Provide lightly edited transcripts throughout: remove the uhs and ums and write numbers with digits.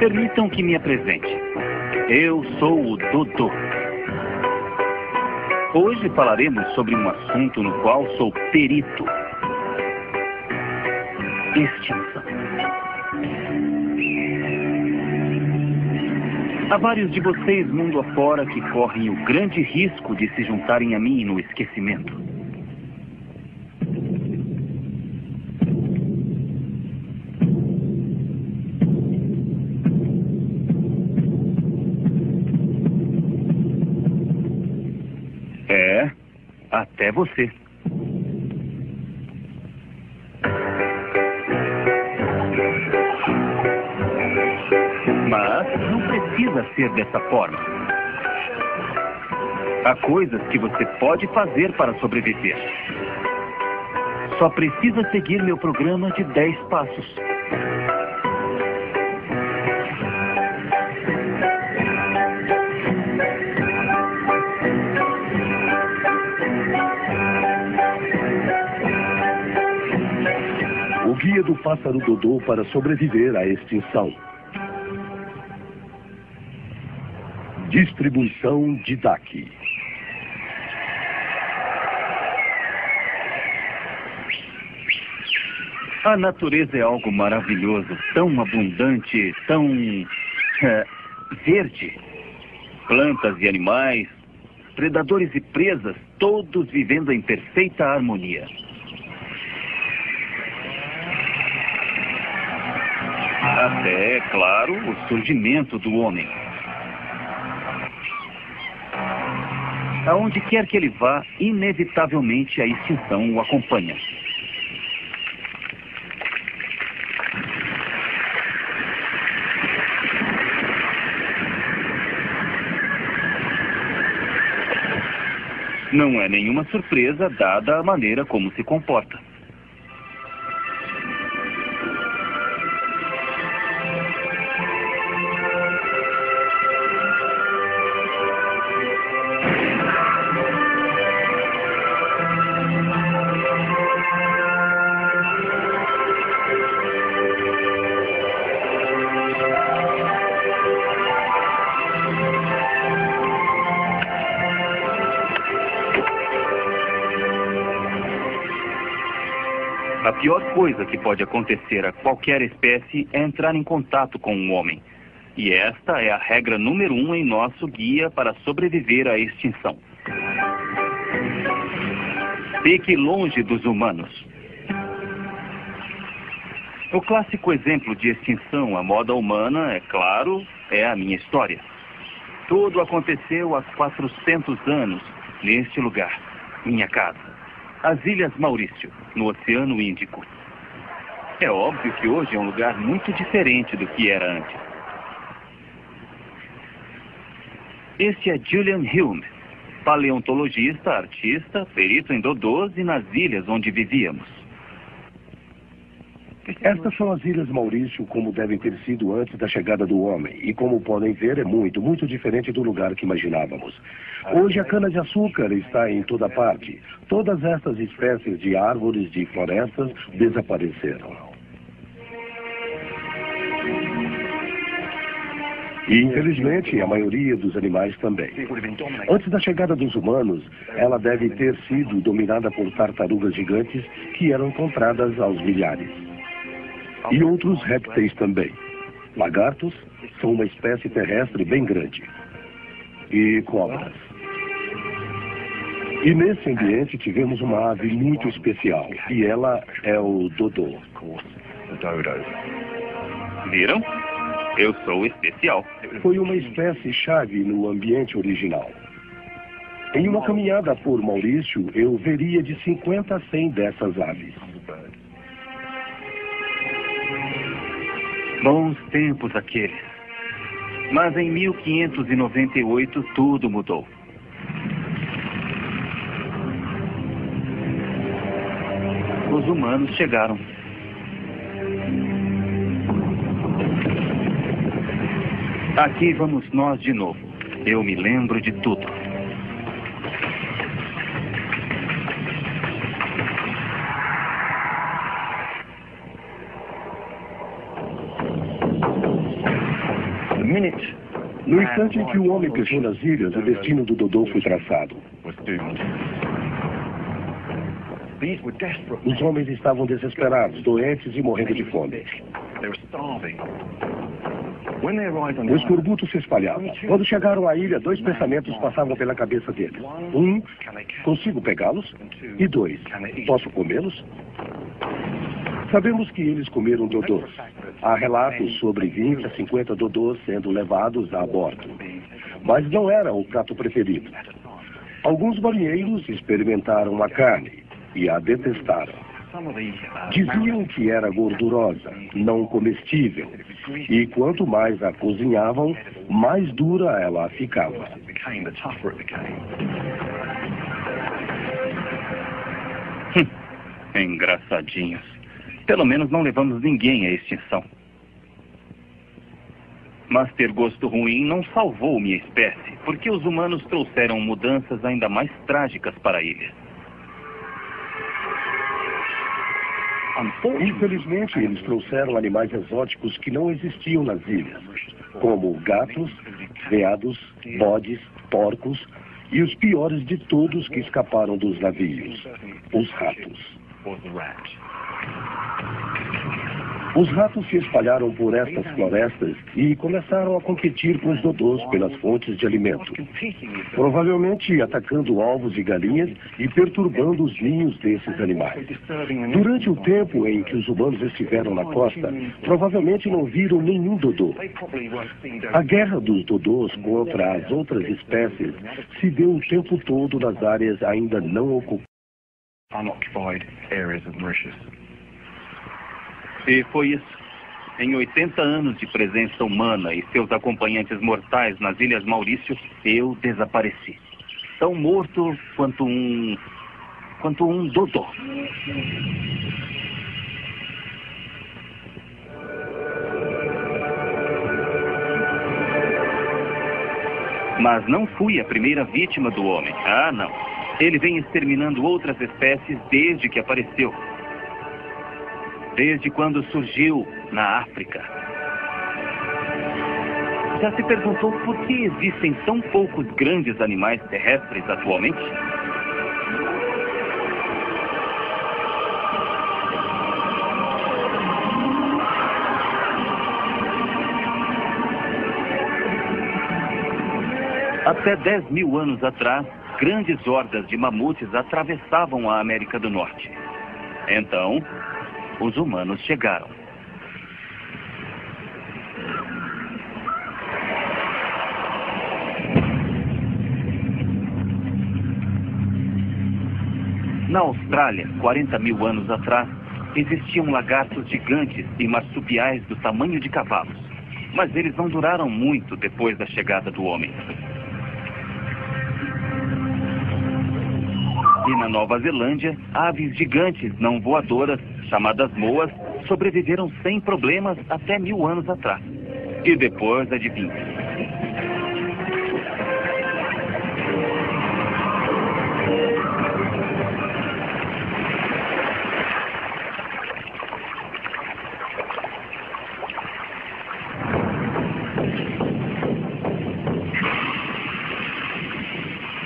Permitam que me apresente. Eu sou o Dodô. Hoje falaremos sobre um assunto no qual sou perito. Extinção. Há vários de vocês mundo afora que correm o grande risco de se juntarem a mim no esquecimento. É, até você. Mas não precisa ser dessa forma. Há coisas que você pode fazer para sobreviver. Só precisa seguir meu programa de 10 passos. O guia do pássaro Dodô para sobreviver à extinção. Distribuição de DAC. A natureza é algo maravilhoso, tão abundante, tão verde. Plantas e animais, predadores e presas, todos vivendo em perfeita harmonia. Até, é claro, o surgimento do homem. Aonde quer que ele vá, inevitavelmente a extinção o acompanha. Não é nenhuma surpresa, dada a maneira como se comporta. A pior coisa que pode acontecer a qualquer espécie é entrar em contato com um homem. E esta é a regra número 1 em nosso guia para sobreviver à extinção. Fique longe dos humanos. O clássico exemplo de extinção à moda humana, é claro, é a minha história. Tudo aconteceu há 400 anos, neste lugar, minha casa. As Ilhas Maurício, no Oceano Índico. É óbvio que hoje é um lugar muito diferente do que era antes. Este é Julian Hume, paleontologista, artista, perito em dodôs e nas ilhas onde vivíamos. Estas são as Ilhas Maurício como devem ter sido antes da chegada do homem. E como podem ver, é muito, muito diferente do lugar que imaginávamos. Hoje a cana-de-açúcar está em toda parte. Todas estas espécies de árvores de florestas desapareceram. E, infelizmente, a maioria dos animais também. Antes da chegada dos humanos, ela deve ter sido dominada por tartarugas gigantes que eram encontradas aos milhares. E outros répteis também. Lagartos são uma espécie terrestre bem grande. E cobras. E nesse ambiente tivemos uma ave muito especial. E ela é o Dodô. Viram? Eu sou especial. Foi uma espécie-chave no ambiente original. Em uma caminhada por Maurício, eu veria de 50 a 100 dessas aves. Bons tempos aqueles. Mas em 1598 tudo mudou. Os humanos chegaram. Aqui vamos nós de novo. Eu me lembro de tudo. No instante em que o homem pisou nas ilhas, o destino do Dodô foi traçado. Os homens estavam desesperados, doentes e morrendo de fome. O escorbuto se espalhava. Quando chegaram à ilha, dois pensamentos passavam pela cabeça deles. Um, consigo pegá-los? E dois, posso comê-los? Sabemos que eles comeram dodôs. Há relatos sobre 20 a 50 dodôs sendo levados a bordo. Mas não era o prato preferido. Alguns marinheiros experimentaram a carne e a detestaram. Diziam que era gordurosa, não comestível, e quanto mais a cozinhavam, mais dura ela ficava. Engraçadinhos. Pelo menos não levamos ninguém à extinção. Mas ter gosto ruim não salvou minha espécie, porque os humanos trouxeram mudanças ainda mais trágicas para a ilha. Infelizmente, eles trouxeram animais exóticos que não existiam nas ilhas, como gatos, veados, bodes, porcos e os piores de todos que escaparam dos navios, os ratos. Os ratos se espalharam por estas florestas e começaram a competir com os dodôs pelas fontes de alimento, provavelmente atacando ovos e galinhas e perturbando os ninhos desses animais. Durante o tempo em que os humanos estiveram na costa, provavelmente não viram nenhum dodô. A guerra dos dodôs contra as outras espécies se deu o tempo todo nas áreas ainda não ocupadas. E foi isso. Em 80 anos de presença humana e seus acompanhantes mortais nas Ilhas Maurício, eu desapareci. Tão morto quanto um dodô. Mas não fui a primeira vítima do homem. Ah, não. Ele vem exterminando outras espécies desde que apareceu. Desde quando surgiu na África. Já se perguntou por que existem tão poucos grandes animais terrestres atualmente? Até 10 mil anos atrás, grandes hordas de mamutes atravessavam a América do Norte. Então, os humanos chegaram. Na Austrália, 40 mil anos atrás, existiam lagartos gigantes e marsupiais do tamanho de cavalos. Mas eles não duraram muito depois da chegada do homem. E na Nova Zelândia, aves gigantes não voadoras, chamadas moas, sobreviveram sem problemas até 1000 anos atrás. E depois, adivinha?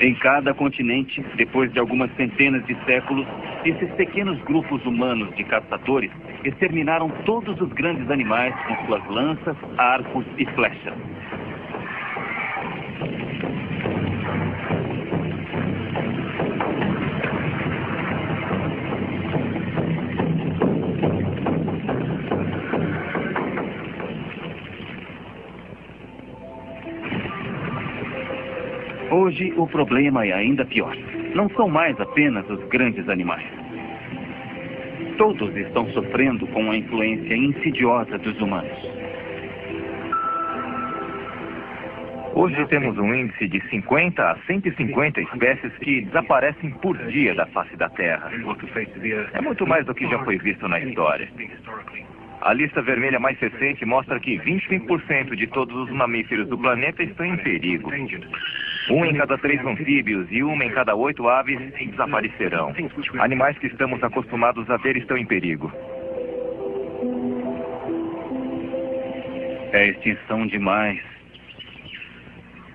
Em cada continente, depois de algumas centenas de séculos, esses pequenos grupos humanos de caçadores exterminaram todos os grandes animais com suas lanças, arcos e flechas. Hoje, o problema é ainda pior. Não são mais apenas os grandes animais. Todos estão sofrendo com a influência insidiosa dos humanos. Hoje temos um índice de 50 a 150 espécies que desaparecem por dia da face da Terra. É muito mais do que já foi visto na história. A lista vermelha mais recente mostra que 25% de todos os mamíferos do planeta estão em perigo. 1 em cada 3 anfíbios e 1 em cada 8 aves desaparecerão. Animais que estamos acostumados a ver estão em perigo. É extinção demais.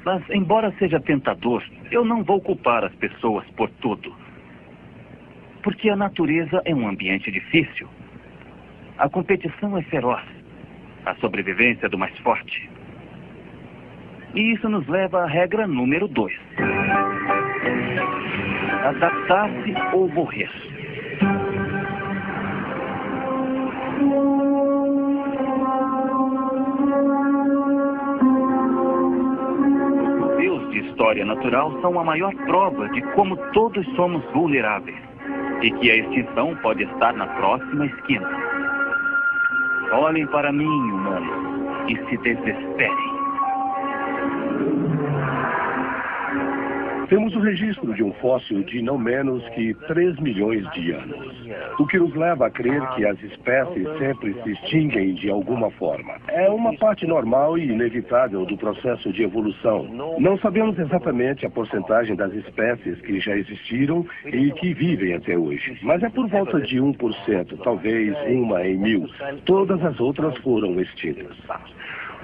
Mas, embora seja tentador, eu não vou culpar as pessoas por tudo. Porque a natureza é um ambiente difícil. A competição é feroz. A sobrevivência do mais forte. E isso nos leva à regra número 2. Adaptar-se ou morrer. Os museus de história natural são a maior prova de como todos somos vulneráveis e que a extinção pode estar na próxima esquina. Olhem para mim, humanos, e se desesperem. Temos o registro de um fóssil de não menos que 3 milhões de anos, o que nos leva a crer que as espécies sempre se extinguem de alguma forma. É uma parte normal e inevitável do processo de evolução. Não sabemos exatamente a porcentagem das espécies que já existiram e que vivem até hoje, mas é por volta de 1%, talvez 1 em 1000. Todas as outras foram extintas.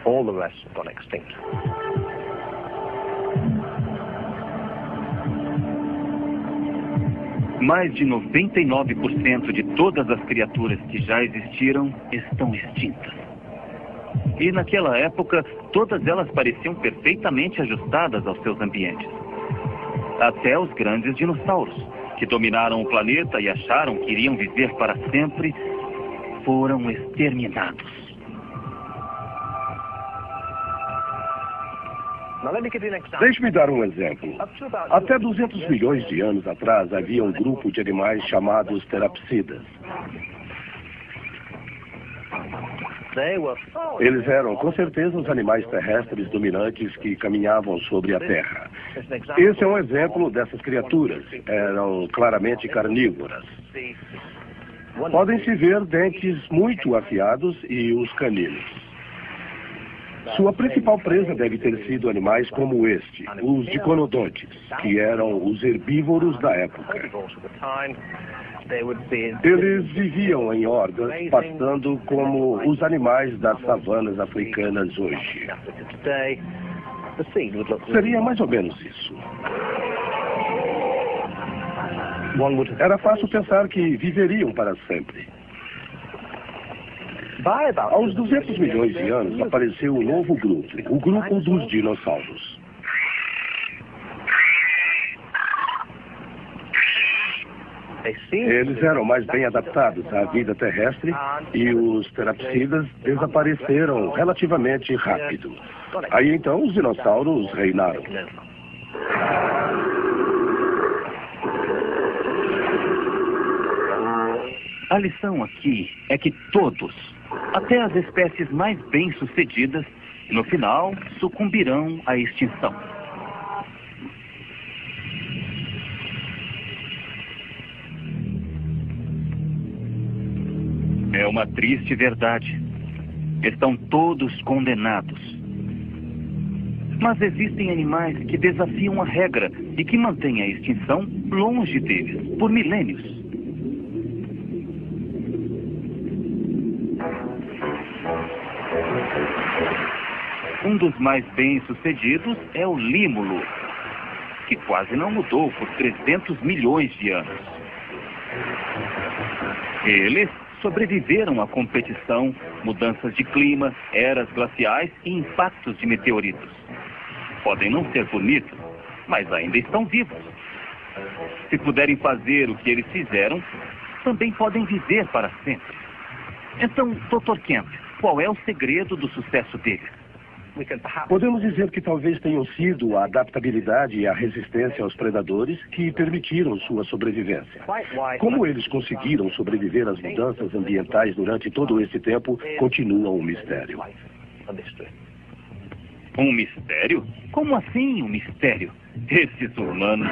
All the rest have gone extinct. Mais de 99% de todas as criaturas que já existiram estão extintas. E naquela época, todas elas pareciam perfeitamente ajustadas aos seus ambientes. Até os grandes dinossauros, que dominaram o planeta e acharam que iriam viver para sempre, foram exterminados. Deixe-me dar um exemplo. Até 200 milhões de anos atrás, havia um grupo de animais chamados terapsidas. Eles eram, com certeza, os animais terrestres dominantes que caminhavam sobre a Terra. Esse é um exemplo dessas criaturas. Eram claramente carnívoras. Podem-se ver dentes muito afiados e os caninos. Sua principal presa deve ter sido animais como este, os diconodontes, que eram os herbívoros da época. Eles viviam em hordas, pastando como os animais das savanas africanas hoje. Seria mais ou menos isso. Era fácil pensar que viveriam para sempre. Aos 200 milhões de anos, apareceu um novo grupo, o grupo dos dinossauros. Eles eram mais bem adaptados à vida terrestre e os terapsidas desapareceram relativamente rápido. Aí então os dinossauros reinaram. A lição aqui é que todos, até as espécies mais bem-sucedidas, no final, sucumbirão à extinção. É uma triste verdade. Estão todos condenados. Mas existem animais que desafiam a regra e que mantêm a extinção longe deles, por milênios. Um dos mais bem-sucedidos é o límulo, que quase não mudou por 300 milhões de anos. Eles sobreviveram à competição, mudanças de clima, eras glaciais e impactos de meteoritos. Podem não ser bonitos, mas ainda estão vivos. Se puderem fazer o que eles fizeram, também podem viver para sempre. Então, Dr. Kemp, qual é o segredo do sucesso deles? Podemos dizer que talvez tenham sido a adaptabilidade e a resistência aos predadores que permitiram sua sobrevivência. Como eles conseguiram sobreviver às mudanças ambientais durante todo esse tempo, continua um mistério. Um mistério? Como assim um mistério? Esses humanos...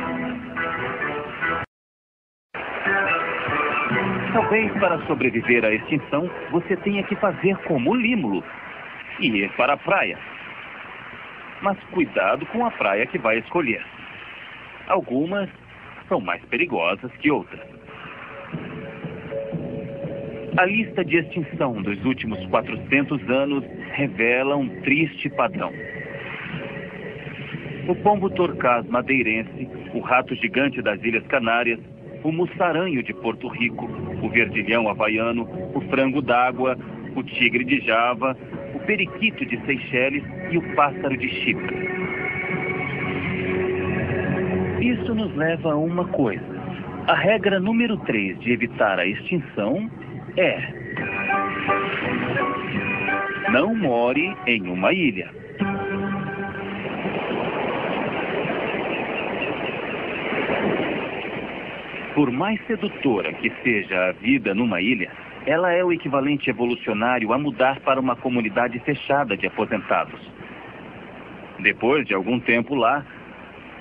Talvez para sobreviver à extinção, você tenha que fazer como o límulo e ir para a praia. Mas cuidado com a praia que vai escolher. Algumas são mais perigosas que outras. A lista de extinção dos últimos 400 anos revela um triste padrão. o pombo torcaz madeirense, o rato gigante das Ilhas Canárias, o mussaranho de Porto Rico, o verdilhão havaiano, o frango d'água, o tigre de Java, o periquito de Seychelles e o pássaro de Chipre. Isso nos leva a uma coisa. A regra número 3 de evitar a extinção é: não more em uma ilha. Por mais sedutora que seja a vida numa ilha, ela é o equivalente evolucionário a mudar para uma comunidade fechada de aposentados. Depois de algum tempo lá,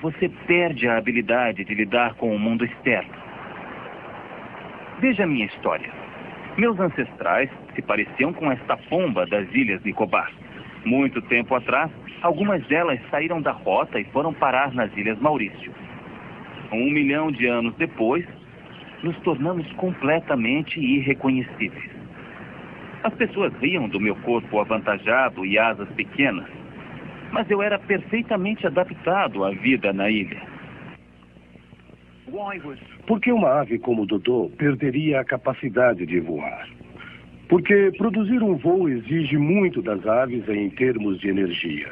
você perde a habilidade de lidar com o mundo externo. Veja a minha história. Meus ancestrais se pareciam com esta pomba das Ilhas Nicobar. Muito tempo atrás, algumas delas saíram da rota e foram parar nas Ilhas Maurício. 1 milhão de anos depois, nos tornamos completamente irreconhecíveis. As pessoas riam do meu corpo avantajado e asas pequenas, mas eu era perfeitamente adaptado à vida na ilha. Por que uma ave como o dodô perderia a capacidade de voar? Porque produzir um voo exige muito das aves em termos de energia.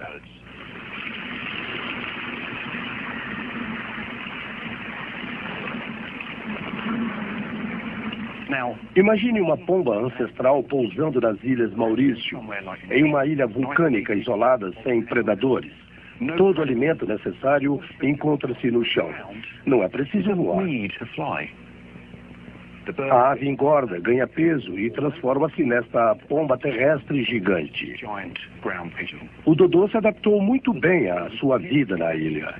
Imagine uma pomba ancestral pousando nas Ilhas Maurício, em uma ilha vulcânica isolada, sem predadores. Todo o alimento necessário encontra-se no chão. Não é preciso voar. A ave engorda, ganha peso e transforma-se nesta pomba terrestre gigante. O dodô se adaptou muito bem à sua vida na ilha.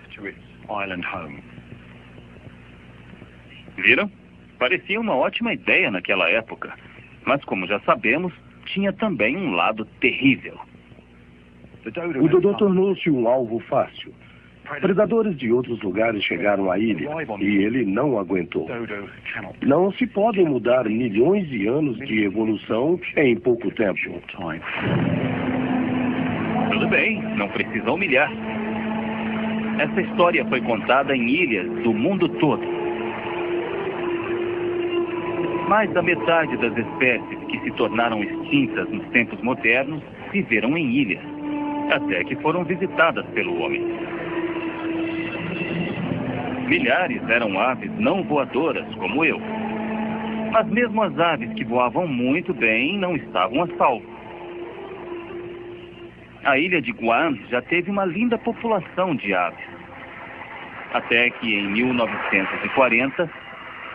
Viram? Parecia uma ótima ideia naquela época, mas como já sabemos, tinha também um lado terrível. O dodô tornou-se um alvo fácil. Predadores de outros lugares chegaram à ilha e ele não aguentou. Não se podem mudar milhões de anos de evolução em pouco tempo. Tudo bem, não precisa humilhar. Essa história foi contada em ilhas do mundo todo. Mais da metade das espécies que se tornaram extintas nos tempos modernos viveram em ilhas, até que foram visitadas pelo homem. Milhares eram aves não voadoras, como eu. Mas mesmo as aves que voavam muito bem não estavam a salvo. A ilha de Guam já teve uma linda população de aves. Até que em 1940,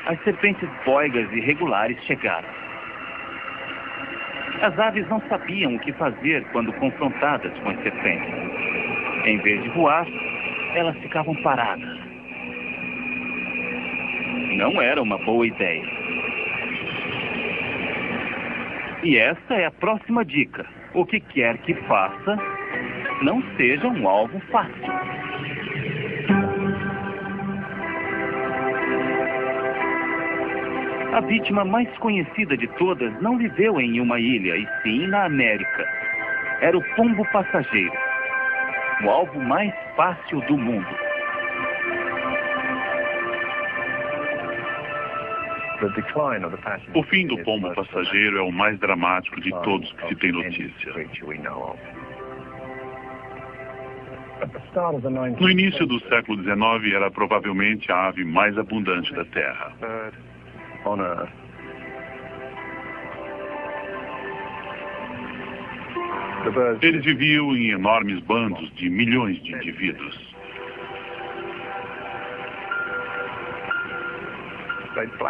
as serpentes boigas irregulares chegaram. As aves não sabiam o que fazer quando confrontadas com as serpentes. Em vez de voar, elas ficavam paradas. Não era uma boa ideia. E esta é a próxima dica. O que quer que faça, não seja um alvo fácil. A vítima mais conhecida de todas não viveu em uma ilha, e sim na América. Era o pombo passageiro, o alvo mais fácil do mundo. O fim do pombo passageiro é o mais dramático de todos que se tem notícia. No início do século XIX, era provavelmente a ave mais abundante da Terra. Eles viviam em enormes bandos de milhões de indivíduos.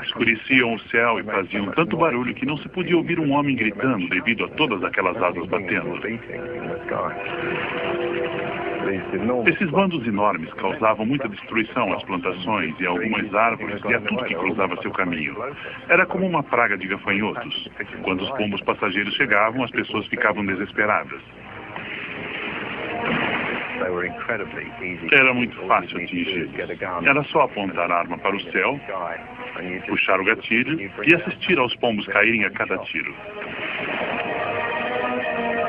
Escureciam o céu e faziam tanto barulho que não se podia ouvir um homem gritando devido a todas aquelas asas batendo. Esses bandos enormes causavam muita destruição às plantações e a algumas árvores e a tudo que cruzava seu caminho. Era como uma praga de gafanhotos. Quando os pombos passageiros chegavam, as pessoas ficavam desesperadas. Era muito fácil atingir. Era só apontar a arma para o céu, puxar o gatilho e assistir aos pombos caírem a cada tiro.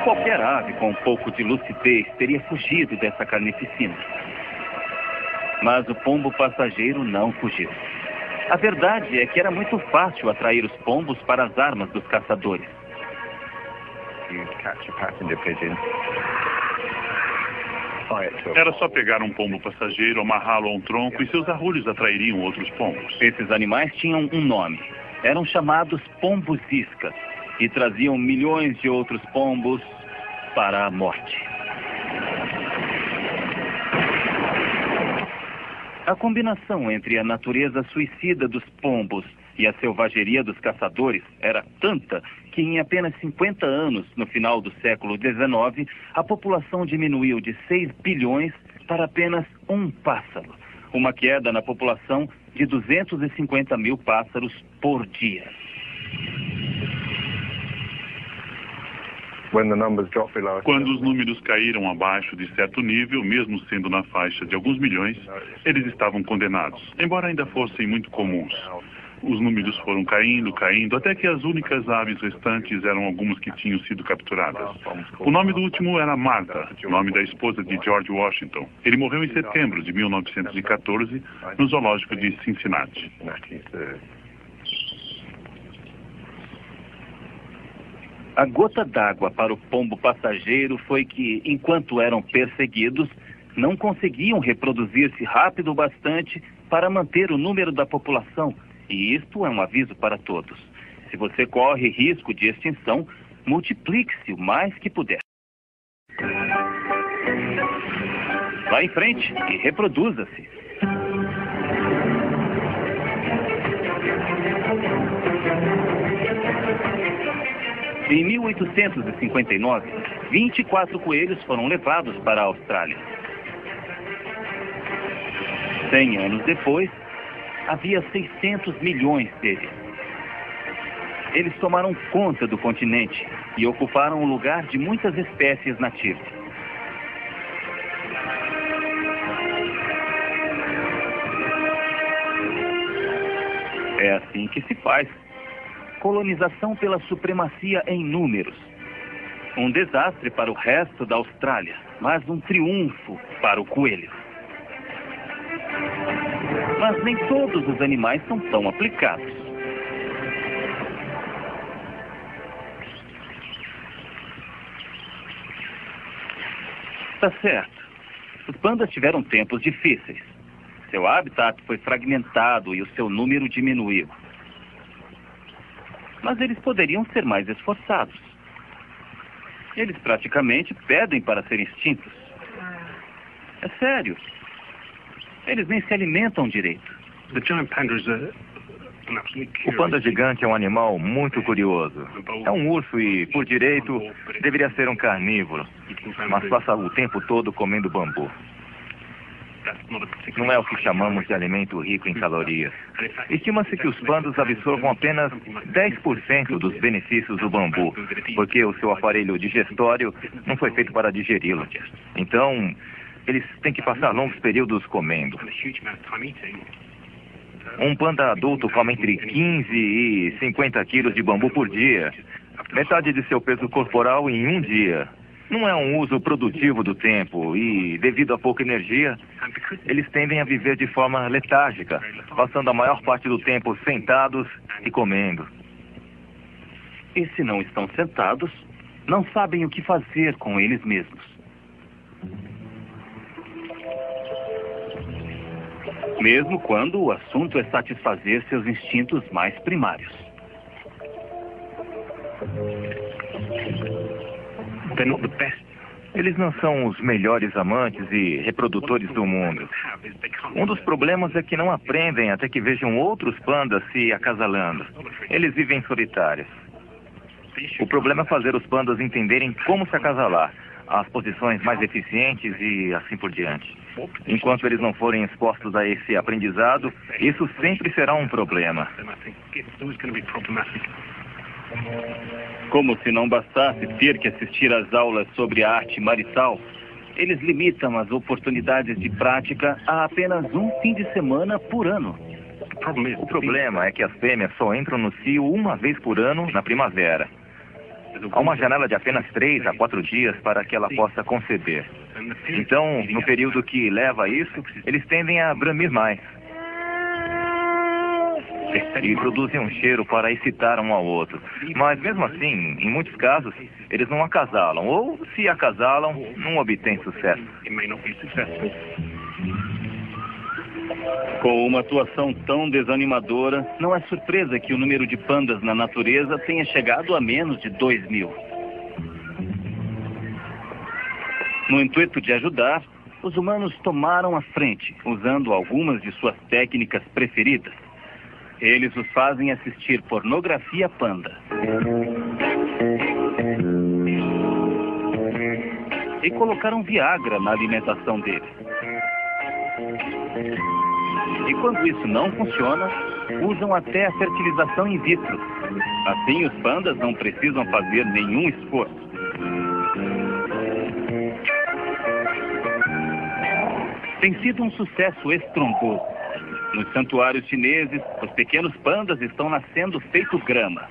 Qualquer ave com um pouco de lucidez teria fugido dessa carnificina. Mas o pombo passageiro não fugiu. A verdade é que era muito fácil atrair os pombos para as armas dos caçadores. Era só pegar um pombo passageiro, amarrá-lo a um tronco e seus arrulhos atrairiam outros pombos. Esses animais tinham um nome. Eram chamados pombos-isca e traziam milhões de outros pombos para a morte. A combinação entre a natureza suicida dos pombos e a selvageria dos caçadores era tanta que em apenas 50 anos, no final do século XIX, a população diminuiu de 6 bilhões para apenas um pássaro. Uma queda na população de 250 mil pássaros por dia. Quando os números caíram abaixo de certo nível, mesmo sendo na faixa de alguns milhões, eles estavam condenados, embora ainda fossem muito comuns. Os números foram caindo, até que as únicas aves restantes eram algumas que tinham sido capturadas. O nome do último era Martha, nome da esposa de George Washington. Ele morreu em setembro de 1914, no zoológico de Cincinnati. A gota d'água para o pombo passageiro foi que, enquanto eram perseguidos, não conseguiam reproduzir-se rápido o bastante para manter o número da população. E isto é um aviso para todos. Se você corre risco de extinção, multiplique-se o mais que puder. Vá em frente e reproduza-se. Em 1859, 24 coelhos foram levados para a Austrália. 100 anos depois, havia 600 milhões deles. Eles tomaram conta do continente e ocuparam o lugar de muitas espécies nativas. É assim que se faz. Colonização pela supremacia em números. Um desastre para o resto da Austrália, mas um triunfo para o coelho. Mas nem todos os animais são tão aplicados. Tá certo. Os pandas tiveram tempos difíceis. Seu habitat foi fragmentado e o seu número diminuiu. Mas eles poderiam ser mais esforçados. Eles praticamente pedem para serem extintos. É sério. Eles nem se alimentam direito. O panda gigante é um animal muito curioso. É um urso e, por direito, deveria ser um carnívoro. Mas passa o tempo todo comendo bambu. Não é o que chamamos de alimento rico em calorias. Estima-se que os pandas absorvam apenas 10% dos benefícios do bambu, porque o seu aparelho digestório não foi feito para digeri-lo. Então, eles têm que passar longos períodos comendo. Um panda adulto come entre 15 e 50 quilos de bambu por dia, metade de seu peso corporal em um dia. Não é um uso produtivo do tempo e, devido a pouca energia, eles tendem a viver de forma letárgica, passando a maior parte do tempo sentados e comendo. E se não estão sentados, não sabem o que fazer com eles mesmos. Mesmo quando o assunto é satisfazer seus instintos mais primários. Eles não são os melhores amantes e reprodutores do mundo. Um dos problemas é que não aprendem até que vejam outros pandas se acasalando. Eles vivem solitários. O problema é fazer os pandas entenderem como se acasalar, as posições mais eficientes e assim por diante. Enquanto eles não forem expostos a esse aprendizado, isso sempre será um problema. Como se não bastasse ter que assistir às aulas sobre a arte marital, eles limitam as oportunidades de prática a apenas um fim de semana por ano. O problema é que as fêmeas só entram no cio uma vez por ano na primavera. Há uma janela de apenas 3 a 4 dias para que ela possa conceber. Então, no período que leva a isso, eles tendem a bramir mais. E produzem um cheiro para excitar um ao outro. Mas mesmo assim, em muitos casos, eles não acasalam. Ou, se acasalam, não obtêm sucesso. Com uma atuação tão desanimadora, não é surpresa que o número de pandas na natureza tenha chegado a menos de 2.000. No intuito de ajudar, os humanos tomaram a frente, usando algumas de suas técnicas preferidas. Eles os fazem assistir pornografia panda. E colocaram Viagra na alimentação deles. E quando isso não funciona, usam até a fertilização in vitro. Assim, os pandas não precisam fazer nenhum esforço. Tem sido um sucesso estrondoso. Nos santuários chineses, os pequenos pandas estão nascendo feito grama.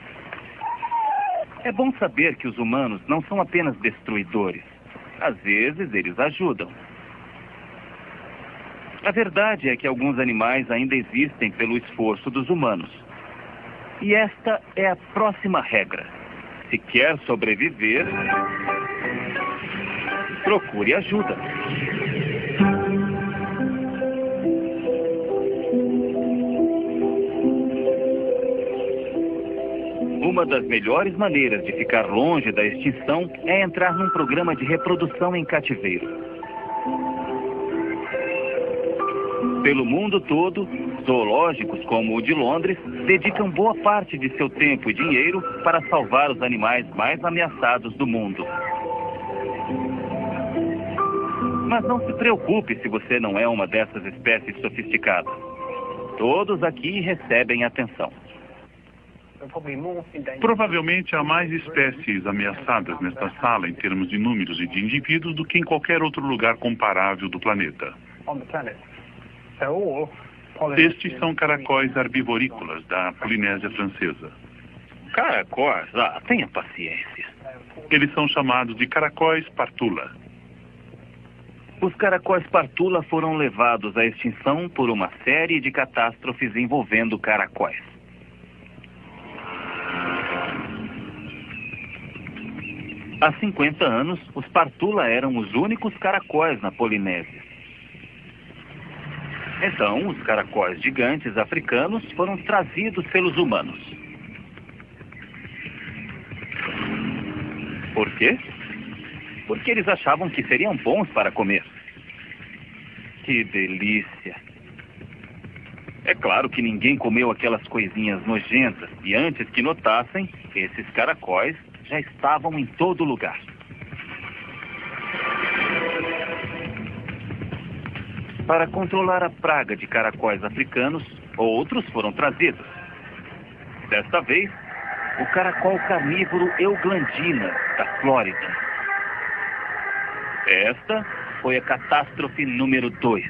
É bom saber que os humanos não são apenas destruidores. Às vezes, eles ajudam. A verdade é que alguns animais ainda existem pelo esforço dos humanos. E esta é a próxima regra. Se quer sobreviver, procure ajuda. Uma das melhores maneiras de ficar longe da extinção é entrar num programa de reprodução em cativeiro. Pelo mundo todo, zoológicos como o de Londres dedicam boa parte de seu tempo e dinheiro para salvar os animais mais ameaçados do mundo. Mas não se preocupe se você não é uma dessas espécies sofisticadas. Todos aqui recebem atenção. Provavelmente há mais espécies ameaçadas nesta sala em termos de números e de indivíduos do que em qualquer outro lugar comparável do planeta. Estes são caracóis arbivorícolas da Polinésia Francesa. Caracóis? Tenha paciência. Eles são chamados de caracóis partula. Os caracóis partula foram levados à extinção por uma série de catástrofes envolvendo caracóis. Há 50 anos, os partula eram os únicos caracóis na Polinésia. Então, os caracóis gigantes africanos foram trazidos pelos humanos. Por quê? Porque eles achavam que seriam bons para comer. Que delícia! É claro que ninguém comeu aquelas coisinhas nojentas, e antes que notassem, esses caracóis já estavam em todo lugar. Para controlar a praga de caracóis africanos, outros foram trazidos. Desta vez, o caracol carnívoro Euglandina, da Flórida. Esta foi a catástrofe número 2.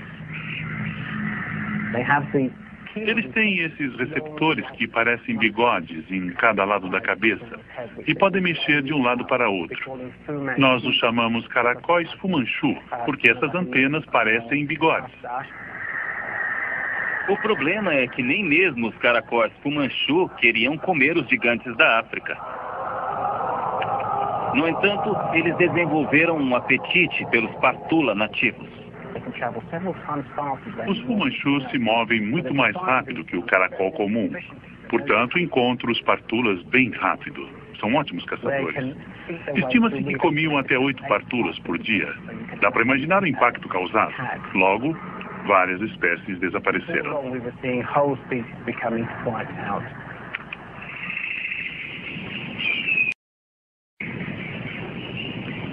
Eles têm esses receptores que parecem bigodes em cada lado da cabeça e podem mexer de um lado para outro. Nós os chamamos caracóis fumanchu, porque essas antenas parecem bigodes. O problema é que nem mesmo os caracóis fumanchu queriam comer os gigantes da África. No entanto, eles desenvolveram um apetite pelos partula nativos. Os fumanchus se movem muito mais rápido que o caracol comum. Portanto, encontram os partulas bem rápido. São ótimos caçadores. Estima-se que comiam até 8 partulas por dia. Dá para imaginar o impacto causado. Logo, várias espécies desapareceram.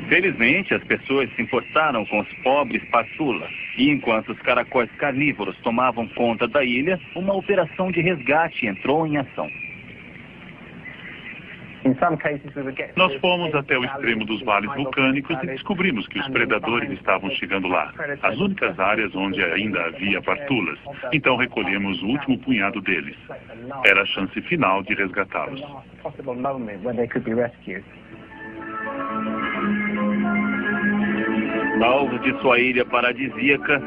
Felizmente, as pessoas se importaram com os pobres partula. E enquanto os caracóis carnívoros tomavam conta da ilha, uma operação de resgate entrou em ação. Nós fomos até o extremo dos vales vulcânicos e descobrimos que os predadores estavam chegando lá. As únicas áreas onde ainda havia partulas. Então recolhemos o último punhado deles. Era a chance final de resgatá-los. Salvos de sua ilha paradisíaca,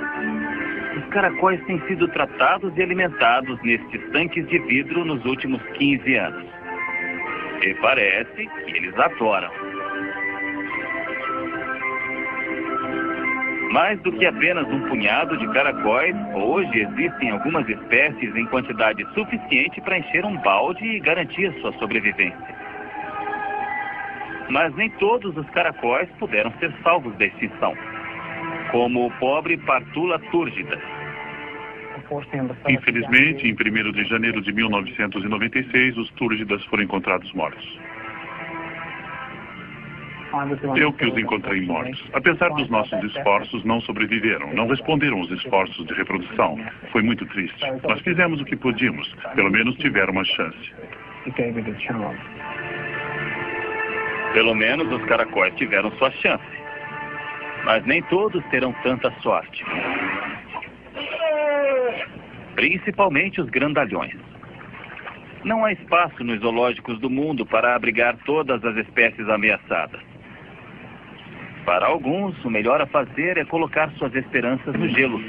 os caracóis têm sido tratados e alimentados nestes tanques de vidro nos últimos 15 anos. E parece que eles adoram. Mais do que apenas um punhado de caracóis, hoje existem algumas espécies em quantidade suficiente para encher um balde e garantir sua sobrevivência. Mas nem todos os caracóis puderam ser salvos da extinção, como o pobre Partula túrgida. Infelizmente, em 1º de janeiro de 1996, os túrgidas foram encontrados mortos. Eu que os encontrei mortos. Apesar dos nossos esforços, não sobreviveram, não responderam aos esforços de reprodução. Foi muito triste. Nós fizemos o que podíamos. Pelo menos tiveram uma chance. Pelo menos os caracóis tiveram sua chance. Mas nem todos terão tanta sorte. Principalmente os grandalhões. Não há espaço nos zoológicos do mundo para abrigar todas as espécies ameaçadas. Para alguns, o melhor a fazer é colocar suas esperanças no gelo.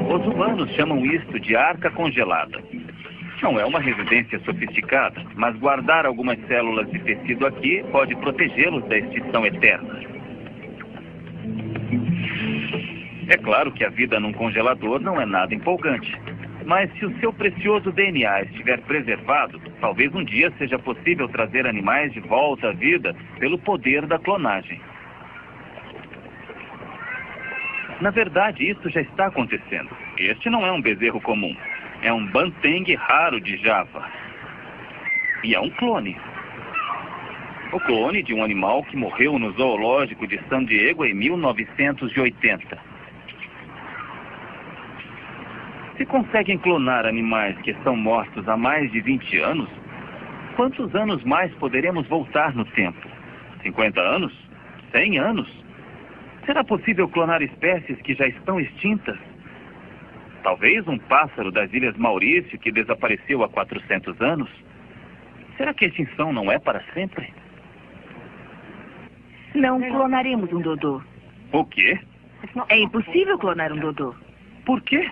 Os humanos chamam isto de arca congelada. Não é uma residência sofisticada, mas guardar algumas células de tecido aqui pode protegê-los da extinção eterna. É claro que a vida num congelador não é nada empolgante. Mas se o seu precioso DNA estiver preservado, talvez um dia seja possível trazer animais de volta à vida pelo poder da clonagem. Na verdade, isso já está acontecendo. Este não é um bezerro comum. É um banteng raro de Java. E é um clone. O clone de um animal que morreu no zoológico de San Diego em 1980. Se conseguem clonar animais que estão mortos há mais de 20 anos, quantos anos mais poderemos voltar no tempo? 50 anos? 100 anos? Será possível clonar espécies que já estão extintas? Talvez um pássaro das Ilhas Maurício que desapareceu há 400 anos? Será que a extinção não é para sempre? Não clonaremos um dodô. O quê? É impossível clonar um dodô. Por quê?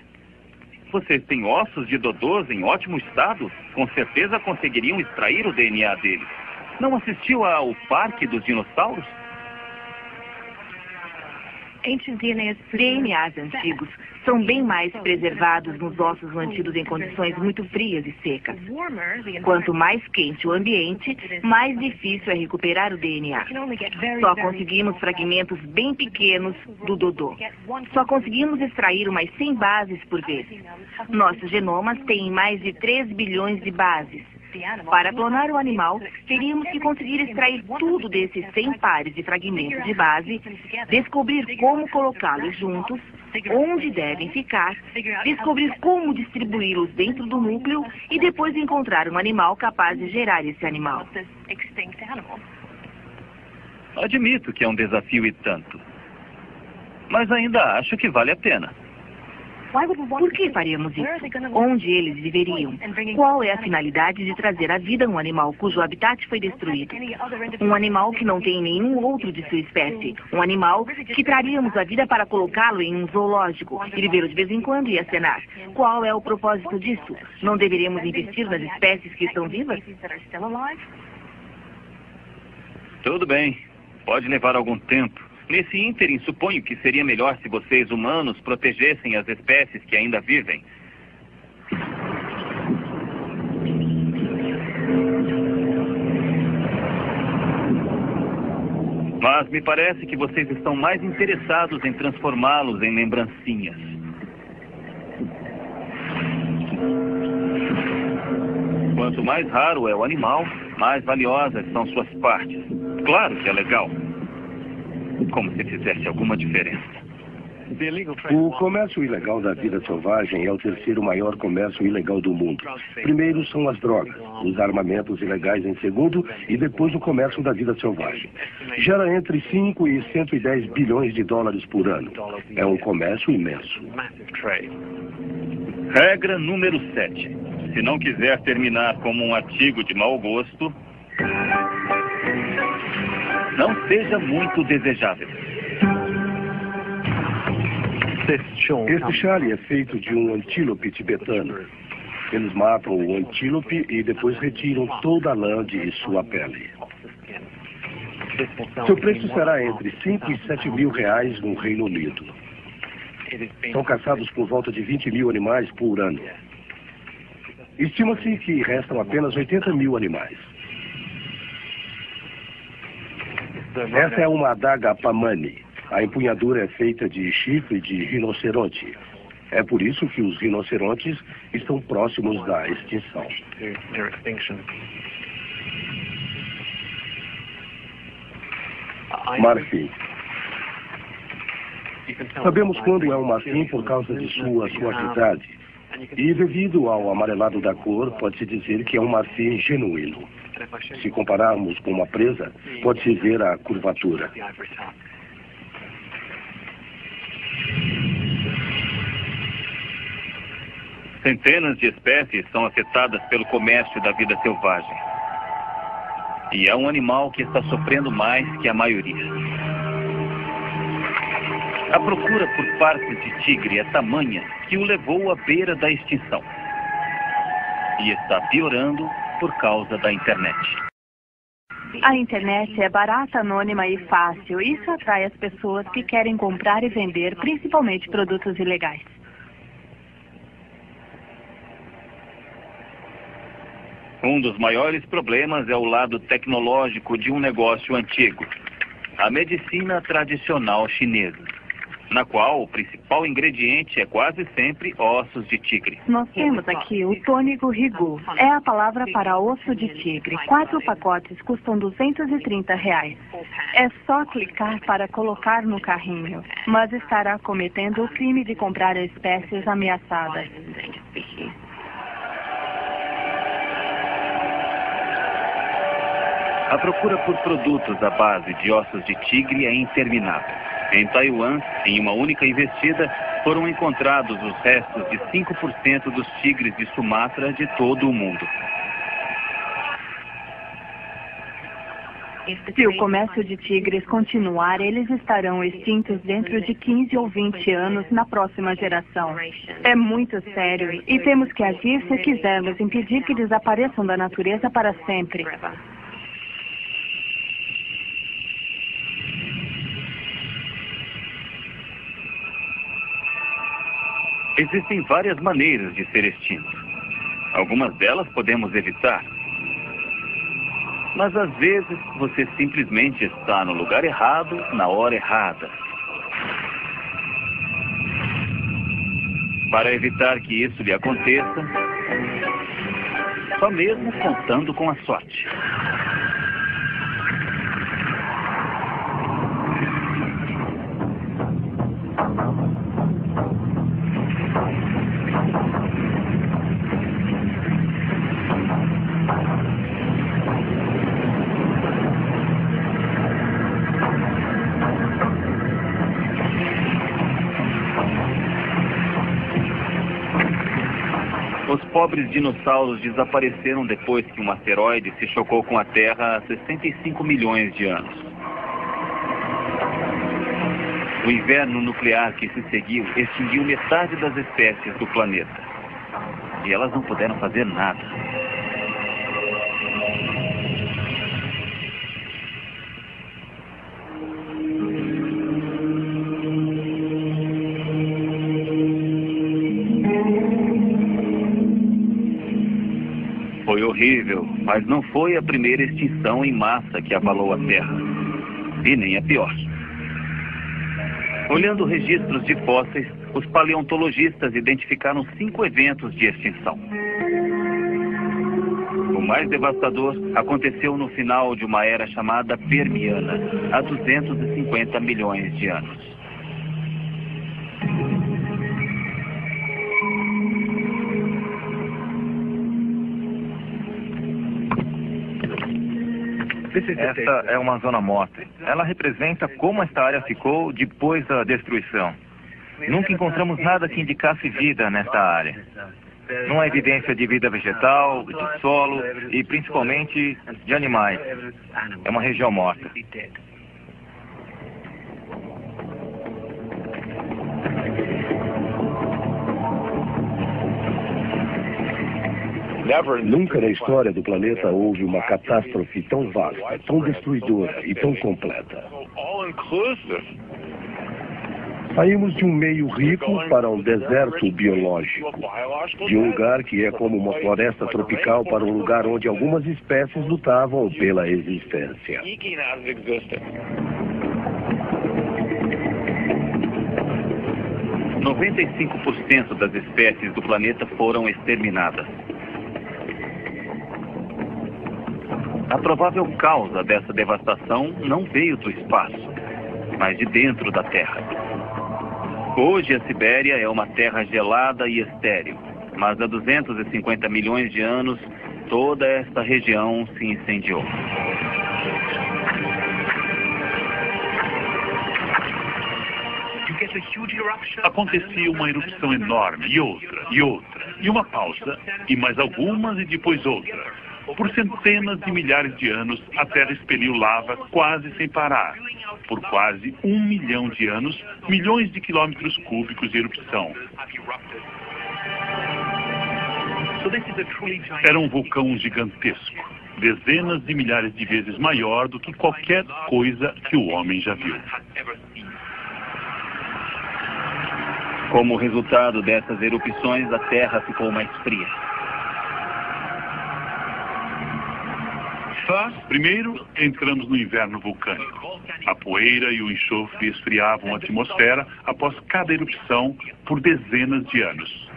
Vocês têm ossos de dodôs em ótimo estado? Com certeza conseguiriam extrair o DNA deles. Não assistiu ao Parque dos Dinossauros? DNAs antigos são bem mais preservados nos ossos mantidos em condições muito frias e secas. Quanto mais quente o ambiente, mais difícil é recuperar o DNA. Só conseguimos fragmentos bem pequenos do dodô. Só conseguimos extrair umas 100 bases por vez. Nossos genomas têm mais de 3 bilhões de bases. Para clonar o animal, teríamos que conseguir extrair tudo desses 100 pares de fragmentos de base, descobrir como colocá-los juntos, onde devem ficar, descobrir como distribuí-los dentro do núcleo e depois encontrar um animal capaz de gerar esse animal. Admito que é um desafio e tanto. Mas ainda acho que vale a pena. Por que faríamos isso? Onde eles viveriam? Qual é a finalidade de trazer à vida um animal cujo habitat foi destruído? Um animal que não tem nenhum outro de sua espécie. Um animal que traríamos à vida para colocá-lo em um zoológico e vê-lo de vez em quando e acenar. Qual é o propósito disso? Não deveríamos investir nas espécies que estão vivas? Tudo bem. Pode levar algum tempo. Nesse ínterim, suponho que seria melhor se vocês, humanos, protegessem as espécies que ainda vivem. Mas me parece que vocês estão mais interessados em transformá-los em lembrancinhas. Quanto mais raro é o animal, mais valiosas são suas partes. Claro que é legal. Como se fizesse alguma diferença. O comércio ilegal da vida selvagem é o terceiro maior comércio ilegal do mundo. Primeiro são as drogas, os armamentos ilegais em segundo e depois o comércio da vida selvagem. Gera entre 5 e 110 bilhões de dólares por ano. É um comércio imenso. Regra número 7. Se não quiser terminar como um artigo de mau gosto, não seja muito desejável. Este chale é feito de um antílope tibetano. Eles matam o antílope e depois retiram toda a lã de sua pele. Seu preço será entre 5 e 7 mil reais no Reino Unido. São caçados por volta de 20 mil animais por ano. Estima-se que restam apenas 80 mil animais. Essa é uma adaga pamani. A empunhadura é feita de chifre de rinoceronte. É por isso que os rinocerontes estão próximos da extinção. Marfim. Sabemos quando é um marfim por causa de sua suavidade. E devido ao amarelado da cor, pode-se dizer que é um marfim genuíno. Se compararmos com uma presa, pode-se ver a curvatura. Centenas de espécies são afetadas pelo comércio da vida selvagem. E é um animal que está sofrendo mais que a maioria. A procura por partes de tigre é tamanha que o levou à beira da extinção. E está piorando por causa da internet. A internet é barata, anônima e fácil. Isso atrai as pessoas que querem comprar e vender, principalmente produtos ilegais. Um dos maiores problemas é o lado tecnológico de um negócio antigo, a medicina tradicional chinesa, na qual o principal ingrediente é quase sempre ossos de tigre. Nós temos aqui o tônico Rigu. É a palavra para osso de tigre. 4 pacotes custam R$230. É só clicar para colocar no carrinho, mas estará cometendo o crime de comprar espécies ameaçadas. A procura por produtos à base de ossos de tigre é interminável. Em Taiwan, em uma única investida, foram encontrados os restos de 5% dos tigres de Sumatra de todo o mundo. Se o comércio de tigres continuar, eles estarão extintos dentro de 15 ou 20 anos na próxima geração. É muito sério e temos que agir se quisermos impedir que desapareçam da natureza para sempre. Existem várias maneiras de ser extinto. Algumas delas podemos evitar. Mas às vezes você simplesmente está no lugar errado, na hora errada. Para evitar que isso lhe aconteça, só mesmo contando com a sorte. Os pobres dinossauros desapareceram depois que um asteroide se chocou com a Terra há 65 milhões de anos. O inverno nuclear que se seguiu extinguiu metade das espécies do planeta. E elas não puderam fazer nada. Foi horrível, mas não foi a primeira extinção em massa que abalou a Terra. E nem a pior. Olhando registros de fósseis, os paleontologistas identificaram 5 eventos de extinção. O mais devastador aconteceu no final de uma era chamada Permiana, há 250 milhões de anos. Esta é uma zona morta. Ela representa como esta área ficou depois da destruição. Nunca encontramos nada que indicasse vida nesta área. Não há evidência de vida vegetal, de solo e principalmente de animais. É uma região morta. Nunca na história do planeta houve uma catástrofe tão vasta, tão destruidora e tão completa. Saímos de um meio rico para um deserto biológico, de um lugar que é como uma floresta tropical para um lugar onde algumas espécies lutavam pela existência. 95% das espécies do planeta foram exterminadas. A provável causa dessa devastação não veio do espaço, mas de dentro da Terra. Hoje a Sibéria é uma terra gelada e estéril, mas há 250 milhões de anos toda esta região se incendiou. Acontecia uma erupção enorme, e uma pausa, e mais algumas, e depois outra. Por centenas de milhares de anos, a Terra expeliu lava quase sem parar. Por quase 1 milhão de anos, milhões de quilômetros cúbicos de erupção. Era um vulcão gigantesco, dezenas de milhares de vezes maior do que qualquer coisa que o homem já viu. Como resultado dessas erupções, a Terra ficou mais fria. Primeiro, entramos no inverno vulcânico. A poeira e o enxofre esfriavam a atmosfera após cada erupção por dezenas de anos.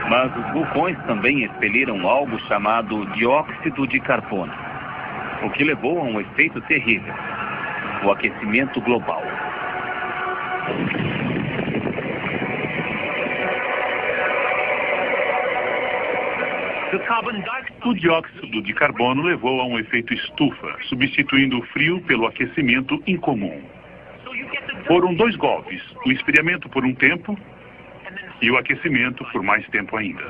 Mas os vulcões também expeliram algo chamado dióxido de carbono, o que levou a um efeito terrível: o aquecimento global. O dióxido de carbono levou a um efeito estufa, substituindo o frio pelo aquecimento incomum. Foram 2 golpes: o esfriamento por um tempo e o aquecimento por mais tempo ainda.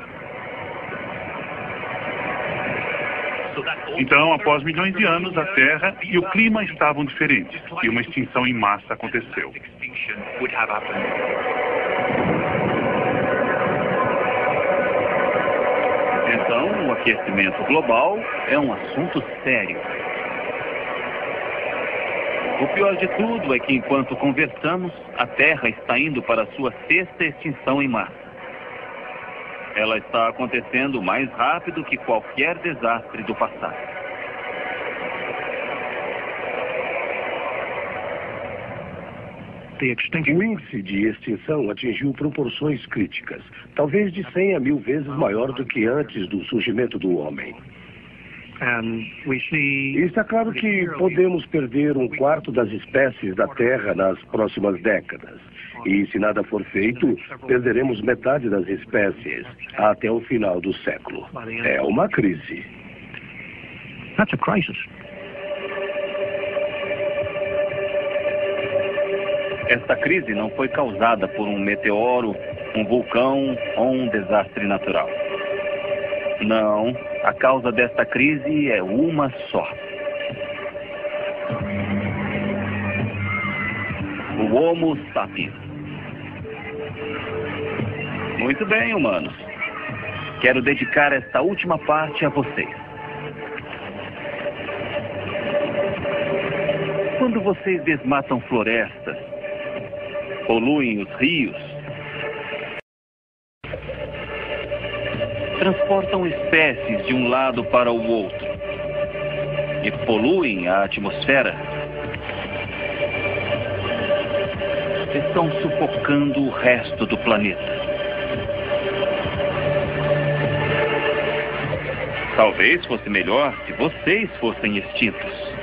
Então, após milhões de anos, a Terra e o clima estavam diferentes e uma extinção em massa aconteceu. Então, o aquecimento global é um assunto sério. O pior de tudo é que, enquanto conversamos, a Terra está indo para a sua 6ª extinção em massa. Ela está acontecendo mais rápido que qualquer desastre do passado. O índice de extinção atingiu proporções críticas, talvez de 100 a 1000 vezes maior do que antes do surgimento do homem. E está claro que podemos perder 1/4 das espécies da Terra nas próximas décadas. E se nada for feito, perderemos metade das espécies até o final do século. É uma crise. That's a crisis. Esta crise não foi causada por um meteoro, um vulcão ou um desastre natural. Não, a causa desta crise é uma só: o Homo sapiens. Muito bem, humanos. Quero dedicar esta última parte a vocês. Quando vocês desmatam florestas, poluem os rios, transportam espécies de um lado para o outro e poluem a atmosfera, estão sufocando o resto do planeta. Talvez fosse melhor se vocês fossem extintos.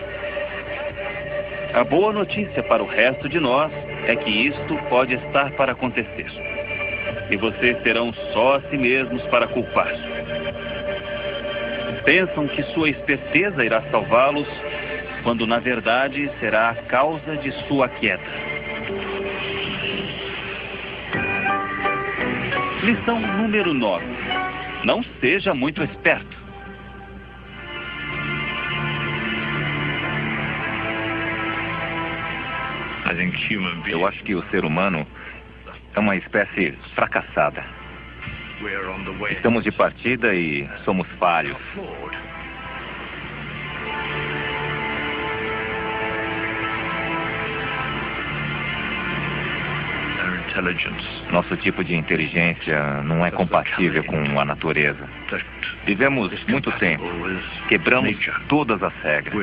A boa notícia para o resto de nós é que isto pode estar para acontecer. E vocês terão só a si mesmos para culpar. Pensam que sua esperteza irá salvá-los, quando na verdade será a causa de sua queda. Lição número 9. Não seja muito esperto. Eu acho que o ser humano é uma espécie fracassada. Estamos de partida e somos falhos. Nosso tipo de inteligência não é compatível com a natureza. Vivemos muito tempo, quebramos todas as regras.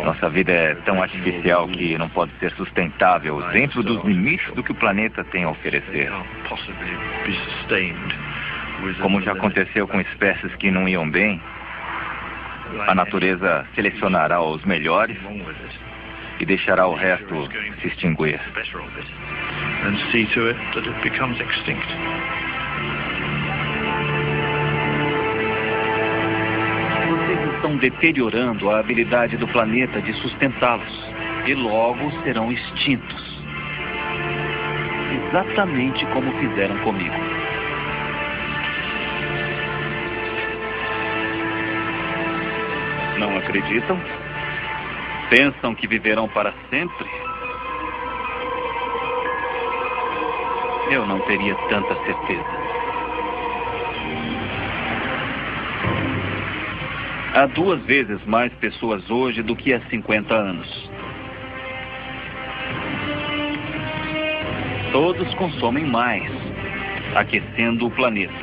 Nossa vida é tão artificial que não pode ser sustentável dentro dos limites do que o planeta tem a oferecer. Como já aconteceu com espécies que não iam bem, a natureza selecionará os melhores e deixará o resto se extinguir. And see to it that it becomes extinct. Vocês estão deteriorando a habilidade do planeta de sustentá-los e logo serão extintos. Exatamente como fizeram comigo. Não acreditam? Pensam que viverão para sempre? Eu não teria tanta certeza. Há 2 vezes mais pessoas hoje do que há 50 anos. Todos consomem mais, aquecendo o planeta.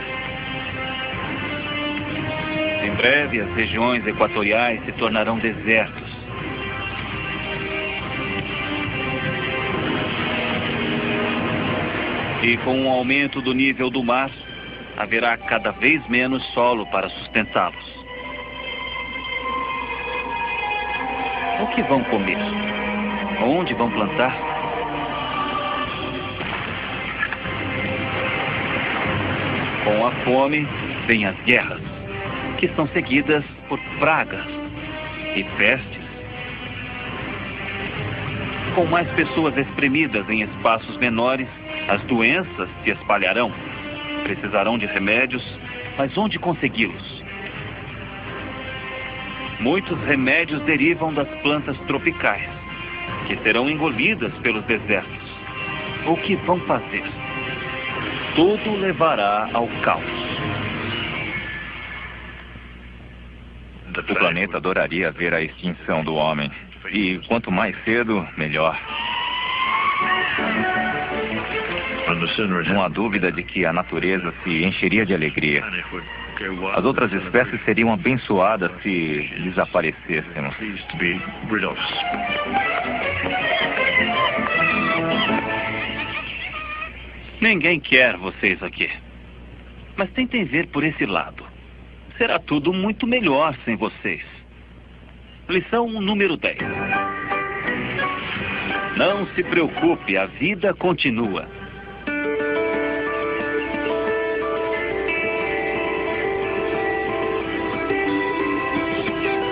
Em breve, as regiões equatoriais se tornarão desertos. E com o aumento do nível do mar, haverá cada vez menos solo para sustentá-los. O que vão comer? Onde vão plantar? Com a fome, vêm as guerras, que são seguidas por pragas e pestes. Com mais pessoas espremidas em espaços menores, as doenças se espalharão. Precisarão de remédios, mas onde consegui-los? Muitos remédios derivam das plantas tropicais, que serão engolidas pelos desertos. O que vão fazer? Tudo levará ao caos. O planeta adoraria ver a extinção do homem. E quanto mais cedo, melhor. Não há dúvida de que a natureza se encheria de alegria. As outras espécies seriam abençoadas se desaparecêssemos. Ninguém quer vocês aqui. Mas tentem ver por esse lado. Será tudo muito melhor sem vocês. Lição número 10. Não se preocupe, a vida continua.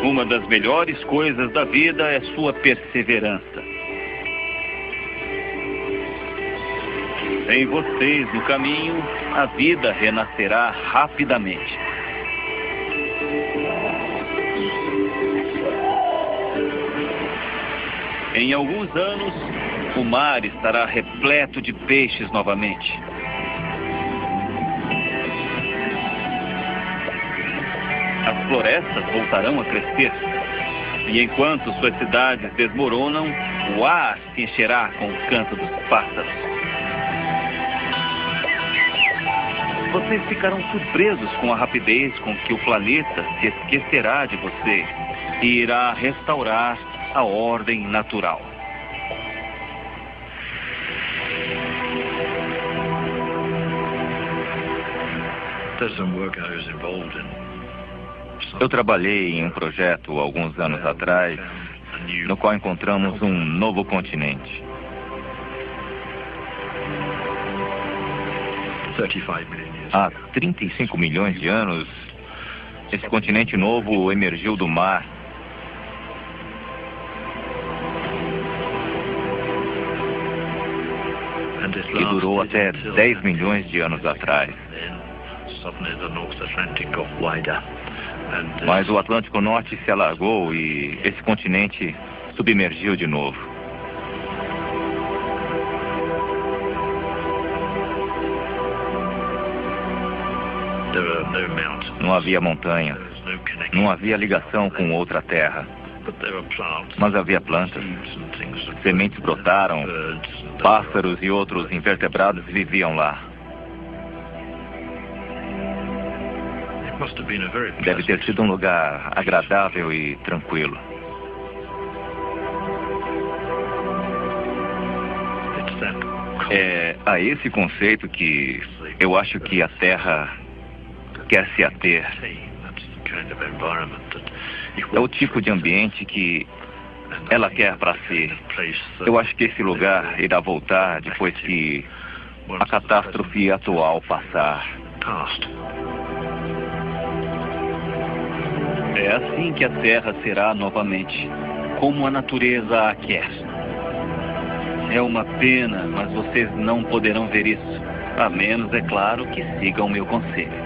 Uma das melhores coisas da vida é sua perseverança. Sem vocês no caminho, a vida renascerá rapidamente. Em alguns anos, o mar estará repleto de peixes novamente. As florestas voltarão a crescer. E enquanto suas cidades desmoronam, o ar se encherá com o canto dos pássaros. Vocês ficarão surpresos com a rapidez com que o planeta se esquecerá de vocês e irá restaurar a ordem natural. Eu trabalhei em um projeto alguns anos atrás, no qual encontramos um novo continente. Há 35 milhões de anos, Esse continente novo emergiu do mar. E durou até 10 milhões de anos atrás. Mas o Atlântico Norte se alargou e esse continente submergiu de novo. Não havia montanha, não havia ligação com outra terra. Mas havia plantas, sementes brotaram, pássaros e outros invertebrados viviam lá. Deve ter sido um lugar agradável e tranquilo. É a esse conceito que eu acho que a Terra quer se ater. É o tipo de ambiente que ela quer para si. Eu acho que esse lugar irá voltar depois que a catástrofe atual passar. É assim que a Terra será novamente, como a natureza a quer. É uma pena, mas vocês não poderão ver isso. A menos, é claro, que sigam o meu conselho.